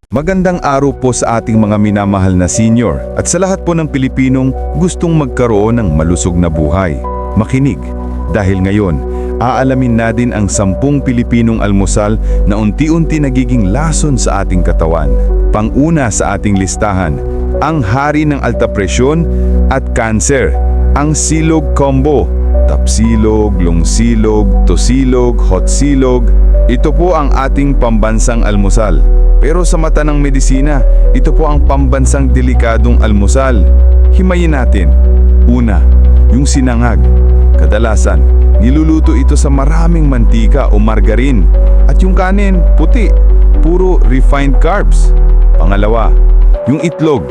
Magandang araw po sa ating mga minamahal na senior at sa lahat po ng Pilipinong gustong magkaroon ng malusog na buhay. Makinig, dahil ngayon, aalamin natin ang 10 Pilipinong almusal na unti-unti nagiging lason sa ating katawan. Pang-una sa ating listahan, ang hari ng alta presyon at kanser, ang silog combo. Tapsilog, longsilog, tosilog, hotsilog. Ito po ang ating pambansang almusal. Pero sa mata ng medisina, ito po ang pambansang delikadong almusal. Himayin natin. Una, yung sinangag. Kadalasan, niluluto ito sa maraming mantika o margarin. At yung kanin, puti. Puro refined carbs. Pangalawa, yung itlog.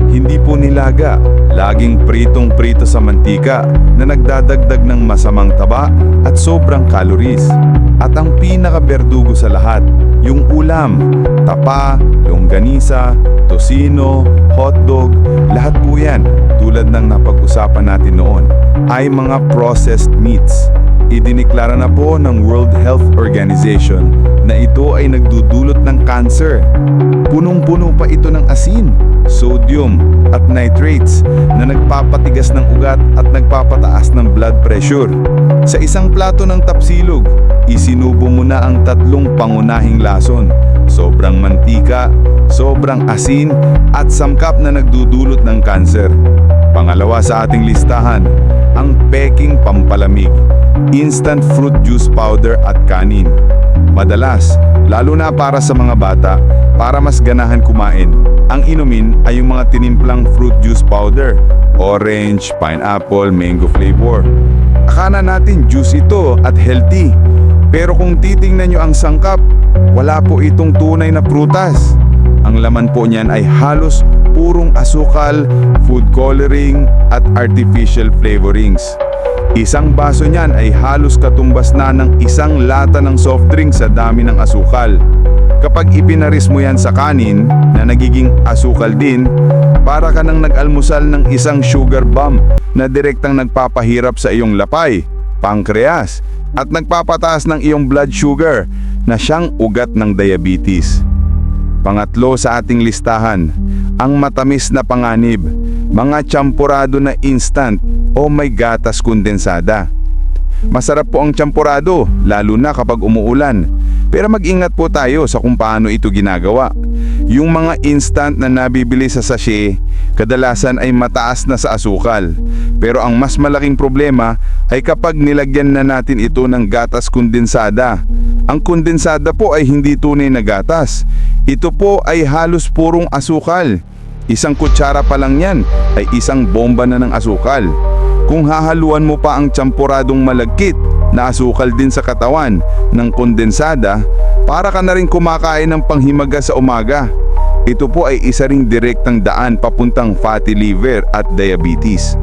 Hindi po nilaga, laging pritong-prito sa mantika na nagdadagdag ng masamang taba at sobrang calories. At ang pinaka-berdugo sa lahat, yung ulam, tapa, longganisa, tosino, hotdog, lahat po yan, tulad ng napag-usapan natin noon, ay mga processed meats. Idiniklara na po ng World Health Organization na ito ay nagdudulot ng cancer. Punong-puno pa ito ng asin, sodium at nitrates na nagpapatigas ng ugat at nagpapataas ng blood pressure. Sa isang plato ng tapsilog, isinubo mo na ang 3 pangunahing lason. Sobrang mantika, sobrang asin at sangkap na nagdudulot ng cancer. Pangalawa sa ating listahan, ang peking pampalamig, instant fruit juice powder at kanin. Madalas, lalo na para sa mga bata, para mas ganahan kumain, ang inumin ay yung mga tinimplang fruit juice powder, orange, pineapple, mango flavor. Akala natin juice ito at healthy, pero kung titingnan nyo ang sangkap, wala po itong tunay na prutas. Ang laman po niyan ay halos purong asukal, food coloring at artificial flavorings. Isang baso niyan ay halos katumbas na ng isang lata ng soft drink sa dami ng asukal. Kapag ipinaris mo yan sa kanin na nagiging asukal din, para ka nang nag-almusal ng isang sugar bomb na direktang nagpapahirap sa iyong lapay, pankreas, at nagpapataas ng iyong blood sugar na siyang ugat ng diabetes. Pangatlo sa ating listahan, ang matamis na panganib, mga tsampurado na instant o may gatas kondensada. Masarap po ang tsampurado, lalo na kapag umuulan. Pero mag-ingat po tayo sa kung paano ito ginagawa. Yung mga instant na nabibili sa sachet, kadalasan ay mataas na sa asukal. Pero ang mas malaking problema ay kapag nilagyan na natin ito ng gatas kondensada. Ang kondensada po ay hindi tunay na gatas. Ito po ay halos purong asukal. Isang kutsara pa lang yan ay isang bomba na ng asukal. Kung hahaluan mo pa ang tsampuradong malagkit na asukal din sa katawan ng kondensada, para ka na rin kumakain ng panghimaga sa umaga. Ito po ay isa ring direktang daan papuntang fatty liver at diabetes.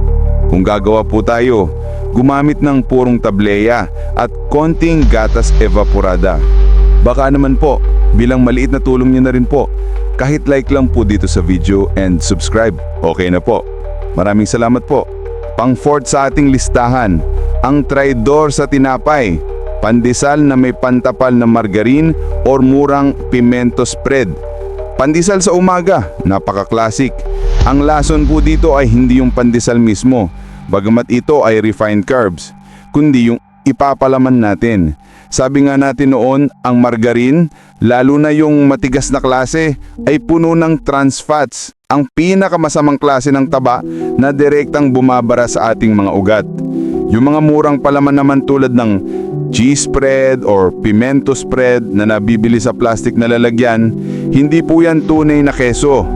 Kung gagawa po tayo, gumamit ng purong tableya at konting gatas evaporada. Baka naman po, bilang maliit na tulong niyo na rin po, kahit like lang po dito sa video and subscribe, okay na po. Maraming salamat po. Pang-4 sa ating listahan, ang traidor sa tinapay, pandesal na may pantapal na margarin or murang pimento spread. Pandesal sa umaga, napaka-classic. Ang lason po dito ay hindi yung pandesal mismo, bagamat ito ay refined carbs, kundi yung ipapalaman natin. Sabi nga natin noon, ang margarin, lalo na yung matigas na klase, ay puno ng trans fats, ang pinakamasamang klase ng taba na direktang bumabara sa ating mga ugat. Yung mga murang palaman naman tulad ng cheese spread or pimento spread na nabibili sa plastic na lalagyan, hindi po yan tunay na keso.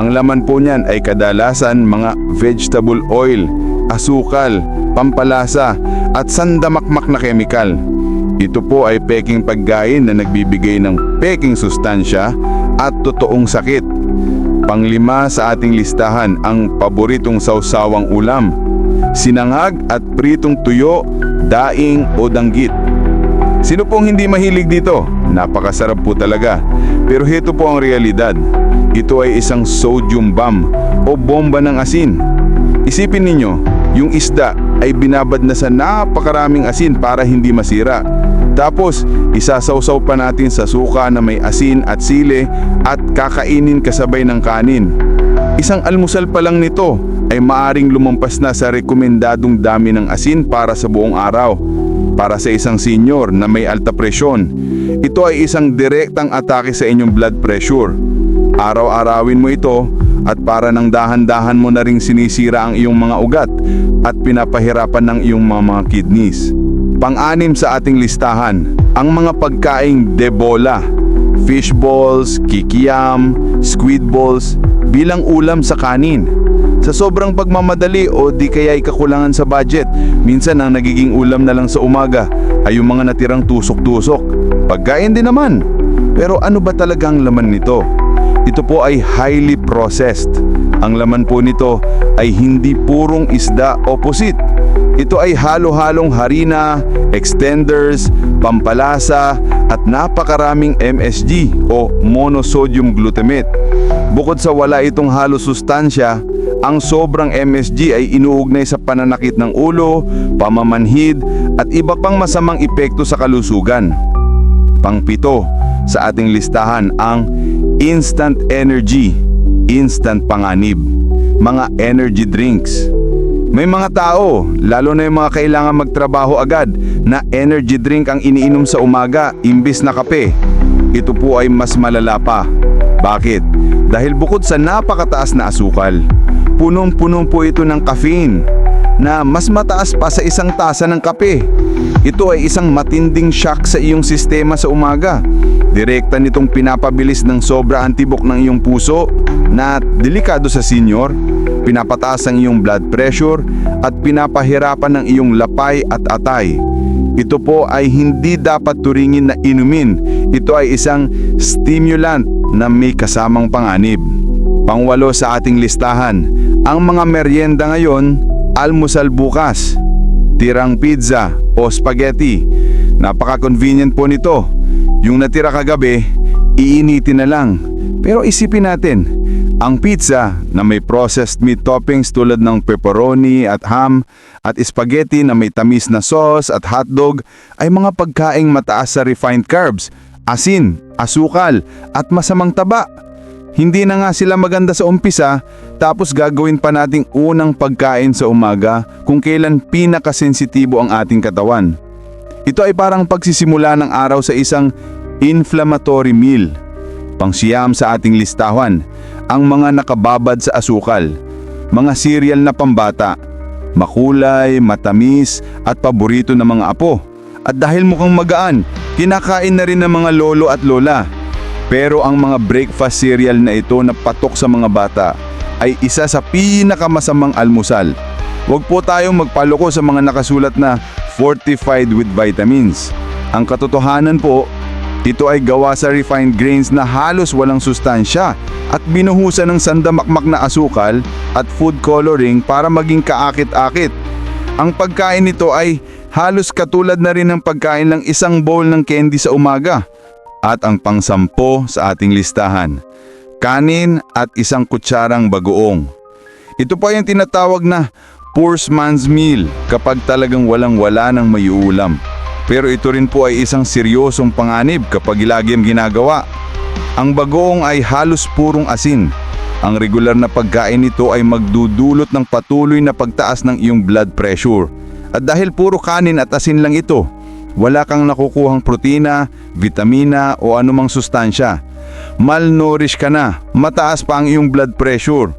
Ang laman po niyan ay kadalasan mga vegetable oil, asukal, pampalasa at sandamakmak na kemikal. Ito po ay peking pagkain na nagbibigay ng peking sustansya at totoong sakit. Pang-5 sa ating listahan, ang paboritong sawsawang ulam, sinangag at pritong tuyo, daing o danggit. Sino pong hindi mahilig dito? Napakasarap po talaga. Pero heto po ang realidad. Ito ay isang sodium bomb o bomba ng asin. Isipin ninyo, yung isda ay binabad na sa napakaraming asin para hindi masira. Tapos, isasawsaw pa natin sa suka na may asin at sili at kakainin kasabay ng kanin. Isang almusal pa lang nito ay maaring lumampas na sa rekomendadong dami ng asin para sa buong araw. Para sa isang senior na may alta presyon, ito ay isang direktang atake sa inyong blood pressure. Araw-arawin mo ito at para ng dahan-dahan mo na ring sinisira ang iyong mga ugat at pinapahirapan ng iyong mga kidneys. Pang-anim sa ating listahan, ang mga pagkaing debola, fish balls, kikiam, squid balls bilang ulam sa kanin. Sa sobrang pagmamadali o di kaya'y kakulangan sa budget, minsan ang nagiging ulam na lang sa umaga ay yung mga natirang tusok-tusok. Pagkain din naman. Pero ano ba talagang laman nito? Ito po ay highly processed. Ang laman po nito ay hindi purong isda o pusit. Ito ay halo-halong harina, extenders, pampalasa at napakaraming MSG o monosodium glutamate. Bukod sa wala itong halo sustansya, ang sobrang MSG ay inuugnay sa pananakit ng ulo, pamamanhid at iba pang masamang epekto sa kalusugan. Pang-pito sa ating listahan ang instant energy, instant panganib, mga energy drinks. May mga tao, lalo na yung mga kailangan magtrabaho agad, na energy drink ang iniinom sa umaga imbis na kape. Ito po ay mas malala pa. Bakit? Dahil bukod sa napakataas na asukal, punong-puno po ito ng caffeine na mas mataas pa sa isang tasa ng kape. Ito ay isang matinding shock sa iyong sistema sa umaga. Direkta nitong pinapabilis ng sobra antibok ng iyong puso na delikado sa senior, pinapataas ang iyong blood pressure at pinapahirapan ng iyong lapay at atay. Ito po ay hindi dapat turingin na inumin. Ito ay isang stimulant na may kasamang panganib. Pangwalo sa ating listahan, ang mga merienda ngayon, almusal bukas, tirang pizza o spaghetti. Napaka-convenient po nito. Yung natira kagabi, iinitin na lang. Pero isipin natin, ang pizza na may processed meat toppings tulad ng pepperoni at ham at spaghetti na may tamis na sauce at hotdog ay mga pagkaing mataas sa refined carbs, asin, asukal at masamang taba. Hindi na nga sila maganda sa umpisa, tapos gagawin pa nating unang pagkain sa umaga kung kailan pinakasensitibo ang ating katawan. Ito ay parang pagsisimula ng araw sa isang inflammatory meal. Pangsiyam sa ating listahan, ang mga nakababad sa asukal, mga cereal na pambata, makulay, matamis at paborito ng mga apo. At dahil mukhang magaan, kinakain na rin ng mga lolo at lola. Pero ang mga breakfast cereal na ito na patok sa mga bata ay isa sa pinakamasamang almusal. Huwag po tayong magpaloko sa mga nakasulat na fortified with vitamins. Ang katotohanan po, ito ay gawa sa refined grains na halos walang sustansya at binuhusan ng sandamakmak na asukal at food coloring para maging kaakit-akit. Ang pagkain nito ay halos katulad na rin ng pagkain ng isang bowl ng candy sa umaga. At ang pang-10 sa ating listahan, kanin at isang kutsarang bagoong. Ito po yung tinatawag na poor man's meal kapag talagang walang-wala ng may ulam. Pero ito rin po ay isang seryosong panganib kapag lagi ang ginagawa. Ang bagoong ay halos purong asin. Ang regular na pagkain nito ay magdudulot ng patuloy na pagtaas ng iyong blood pressure. At dahil puro kanin at asin lang ito, wala kang nakukuhang protina, vitamina o anumang sustansya. Malnourished ka na, mataas pa ang iyong blood pressure.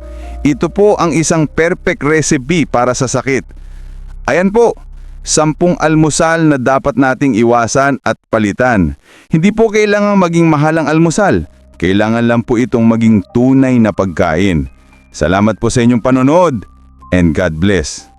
Ito po ang isang perfect recipe para sa sakit. Ayan po, 10 almusal na dapat nating iwasan at palitan. Hindi po kailangang maging mahal ang almusal. Kailangan lang po itong maging tunay na pagkain. Salamat po sa inyong panonood and God bless.